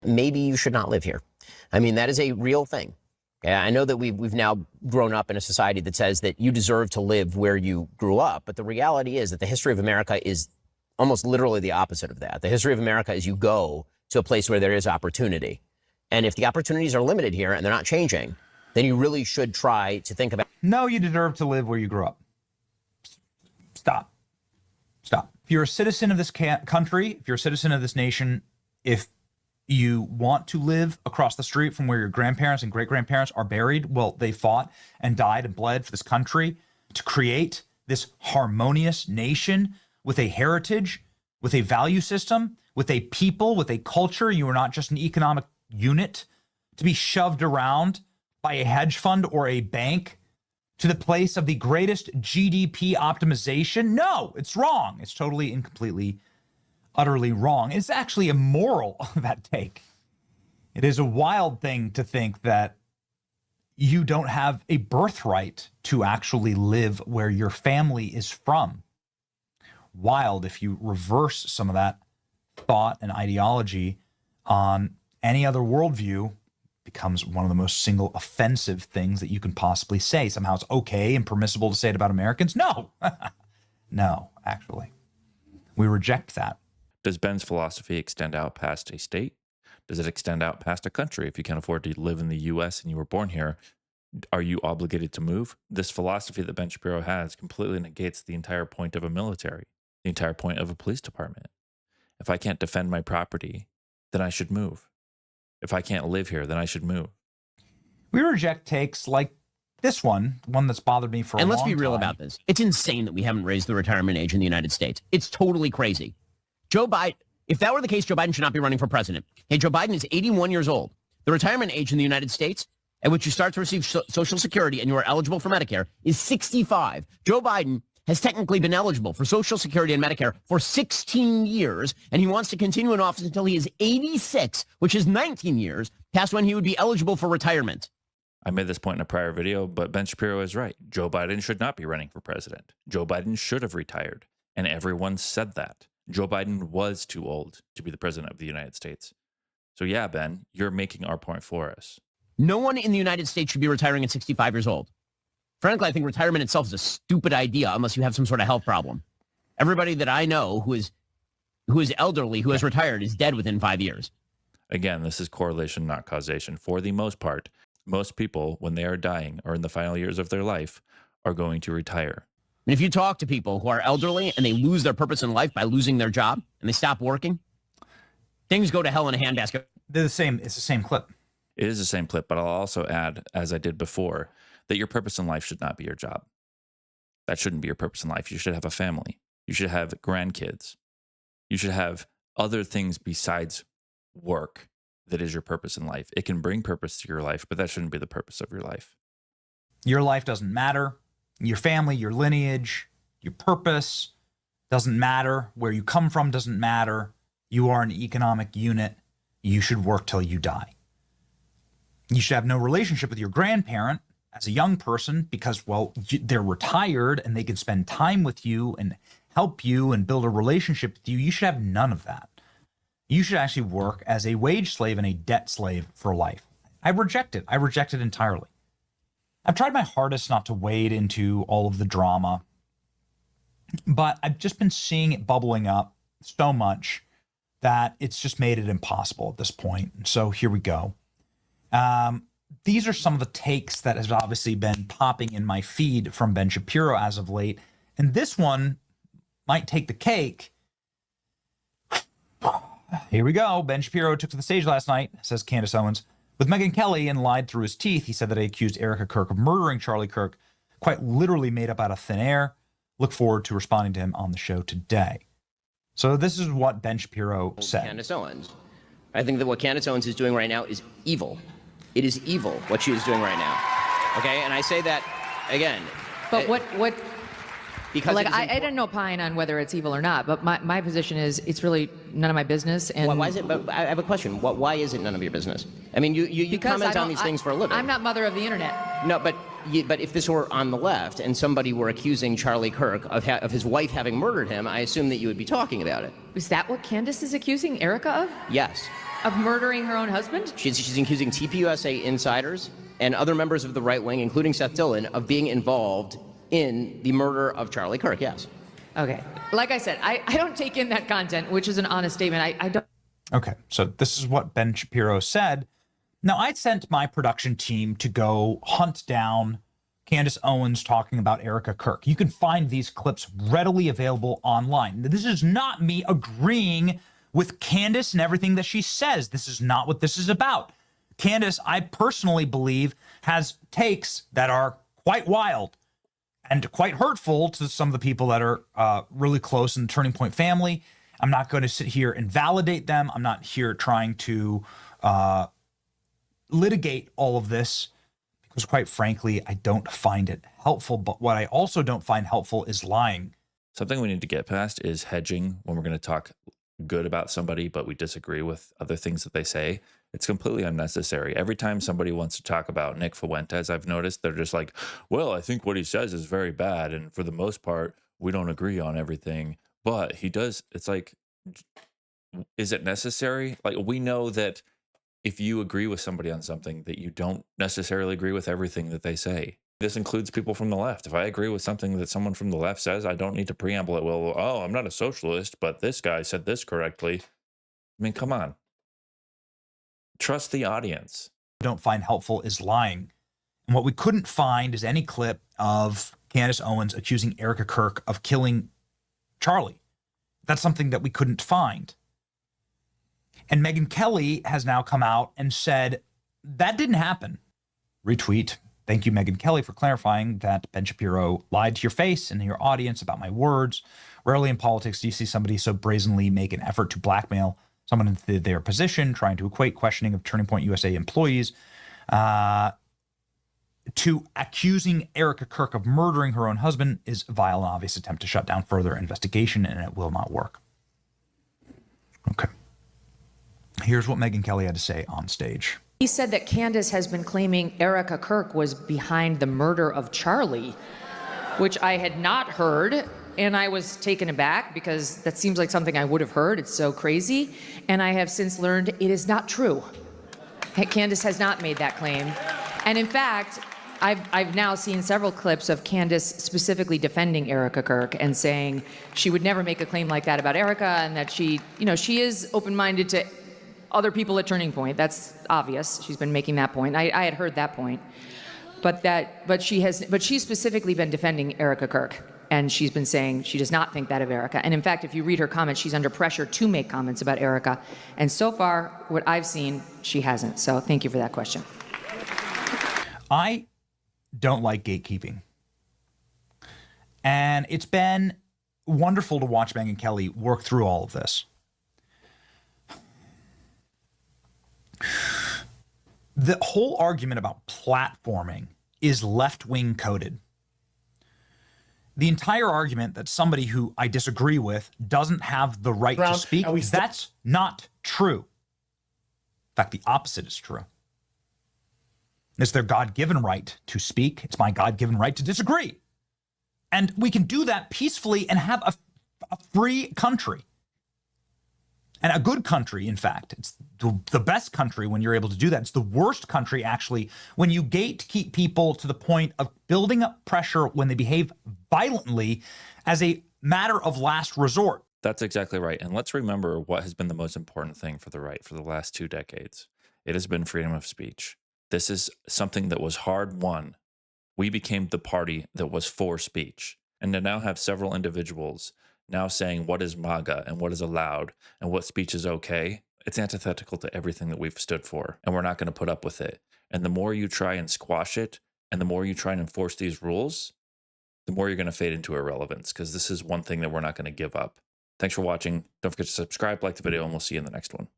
maybe you should not live here. I mean, that is a real thing. I know that we've now grown up in a society that says that you deserve to live where you grew up. But the reality is that the history of America is almost literally the opposite of that. The history of America is you go to a place where there is opportunity. And if the opportunities are limited here and they're not changing, then you really should try to think about. No, you deserve to live where you grew up. Stop. If you're a citizen of this country, if you're a citizen of this nation, if you want to live across the street from where your grandparents and great-grandparents are buried, well, they fought and died and bled for this country to create this harmonious nation with a heritage, with a value system, with a people, with a culture. You are not just an economic unit to be shoved around by a hedge fund or a bank to the place of the greatest GDP optimization. No, it's wrong. It's totally and completely, utterly wrong. It's actually immoral, that take. It is a wild thing to think that you don't have a birthright to actually live where your family is from. Wild if you reverse some of that thought and ideology on any other worldview. Becomes one of the most single offensive things that you can possibly say. Somehow it's okay and permissible to say it about Americans. No, no, actually, we reject that. Does Ben's philosophy extend out past a state? Does it extend out past a country? If you can afford to live in the U.S. and you were born here, are you obligated to move? This philosophy that Ben Shapiro has completely negates the entire point of a military, the entire point of a police department. If I can't defend my property, then I should move. If I can't live here, then I should move. We reject takes like this one that's bothered me for a long time. And let's be real about this. It's insane that we haven't raised the retirement age in the United States. It's totally crazy. Joe Biden, if that were the case, Joe Biden should not be running for president. Hey, Joe Biden is 81 years old. The retirement age in the United States at which you start to receive Social Security and you are eligible for Medicare is 65. Joe Biden has technically been eligible for Social Security and Medicare for 16 years, and he wants to continue in office until he is 86, which is 19 years past when he would be eligible for retirement. I made this point in a prior video, but Ben Shapiro is right. Joe Biden should not be running for president. Joe Biden should have retired, and everyone said that. Joe Biden was too old to be the president of the United States. So yeah, Ben, you're making our point for us. No one in the United States should be retiring at 65 years old. Frankly, I think retirement itself is a stupid idea unless you have some sort of health problem. Everybody that I know who is elderly, who has retired, is dead within 5 years. Again, this is correlation, not causation. For the most part, most people, when they are dying or in the final years of their life, are going to retire. And if you talk to people who are elderly and they lose their purpose in life by losing their job and they stop working, things go to hell in a handbasket. They're the same. It's the same clip. It is the same clip, but I'll also add, as I did before, that your purpose in life should not be your job. That shouldn't be your purpose in life. You should have a family. You should have grandkids. You should have other things besides work that is your purpose in life. It can bring purpose to your life, but that shouldn't be the purpose of your life. Your life doesn't matter. Your family, your lineage, your purpose doesn't matter. Where you come from doesn't matter. You are an economic unit. You should work till you die. You should have no relationship with your grandparent as a young person because, well, they're retired and they can spend time with you and help you and build a relationship with you. You should have none of that. You should actually work as a wage slave and a debt slave for life. I reject it. I reject it entirely. I've tried my hardest not to wade into all of the drama, but I've just been seeing it bubbling up so much that it's just made it impossible at this point. So here we go. These are some of the takes that has obviously been popping in my feed from Ben Shapiro as of late. And this one might take the cake. Here we go. Ben Shapiro took to the stage last night, says Candace Owens, with Megyn Kelly and lied through his teeth. He said that he accused Erica Kirk of murdering Charlie Kirk, quite literally made up out of thin air. Look forward to responding to him on the show today. So this is what Ben Shapiro said. Candace Owens. I think that what Candace Owens is doing right now is evil. It is evil what she is doing right now. Okay, and I say that again. But what? Because like I didn't opine on whether it's evil or not. But my position is it's really none of my business. And why is it? But I have a question. Why is it none of your business? I mean, you comment on these things for a living. I'm not mother of the internet. No, but if this were on the left and somebody were accusing Charlie Kirk of his wife having murdered him, I assume that you would be talking about it. Is that what Candace is accusing Erica of? Yes. Of murdering her own husband? She's accusing TPUSA insiders and other members of the right wing, including Seth Dillon, of being involved in the murder of Charlie Kirk, yes. Okay. Like I said, I don't take in that content, which is an honest statement. I don't. Okay, so this is what Ben Shapiro said. Now, I sent my production team to go hunt down Candace Owens talking about Erica Kirk. You can find these clips readily available online. This is not me agreeing with Candace and everything that she says. This is not what this is about. Candace, I personally believe, has takes that are quite wild and quite hurtful to some of the people that are really close in the Turning Point family. I'm not going to sit here and validate them. I'm not here trying to litigate all of this because, quite frankly, I don't find it helpful. But what I also don't find helpful is lying. Something we need to get past is hedging when we're going to talk good about somebody, but we disagree with other things that they say. It's completely unnecessary. Every time somebody wants to talk about Nick Fuentes, I've noticed they're just like, well, I think what he says is very bad. And for the most part, we don't agree on everything. But he does. It's like, is it necessary? Like, we know that if you agree with somebody on something, that you don't necessarily agree with everything that they say. This includes people from the left. If I agree with something that someone from the left says, I don't need to preamble it. Well, oh, I'm not a socialist, but this guy said this correctly. I mean, come on. Trust the audience. Don't find helpful is lying. And what we couldn't find is any clip of Candace Owens accusing Erica Kirk of killing Charlie. That's something that we couldn't find. And Megyn Kelly has now come out and said that didn't happen. Retweet. Thank you, Megyn Kelly, for clarifying that Ben Shapiro lied to your face and your audience about my words. Rarely in politics do you see somebody so brazenly make an effort to blackmail someone into their position, trying to equate questioning of Turning Point USA employees to accusing Erica Kirk of murdering her own husband is a vile and obvious attempt to shut down further investigation, and it will not work. Okay. Here's what Megyn Kelly had to say on stage. He said that Candace has been claiming Erica Kirk was behind the murder of Charlie, which I had not heard. And I was taken aback because that seems like something I would have heard. It's so crazy. And I have since learned it is not true. Candace has not made that claim. And in fact, I've now seen several clips of Candace specifically defending Erica Kirk and saying she would never make a claim like that about Erica, and that she is open-minded to other people at Turning Point. That's obvious. She's been making that point. I had heard that point. But she's specifically been defending Erica Kirk. And she's been saying she does not think that of Erica. And in fact, if you read her comments, she's under pressure to make comments about Erica. And so far, what I've seen, she hasn't. So thank you for that question. I don't like gatekeeping. And it's been wonderful to watch Megyn Kelly work through all of this. The whole argument about platforming is left-wing coded. The entire argument that somebody who I disagree with doesn't have the right to speak, that's not true. In fact, the opposite is true. It's their God-given right to speak. It's my God-given right to disagree. And we can do that peacefully and have a free country. And a good country, in fact. It's the best country when you're able to do that. It's the worst country, actually, when you gatekeep people to the point of building up pressure when they behave violently as a matter of last resort. That's exactly right. And let's remember what has been the most important thing for the right for the last 2 decades. It has been freedom of speech. This is something that was hard won. We became the party that was for speech. And to now have several individuals now saying what is MAGA and what is allowed and what speech is okay, it's antithetical to everything that we've stood for. And we're not going to put up with it. And the more you try and squash it, and the more you try and enforce these rules, the more you're going to fade into irrelevance, because this is one thing that we're not going to give up. Thanks for watching. Don't forget to subscribe, like the video, and we'll see you in the next one.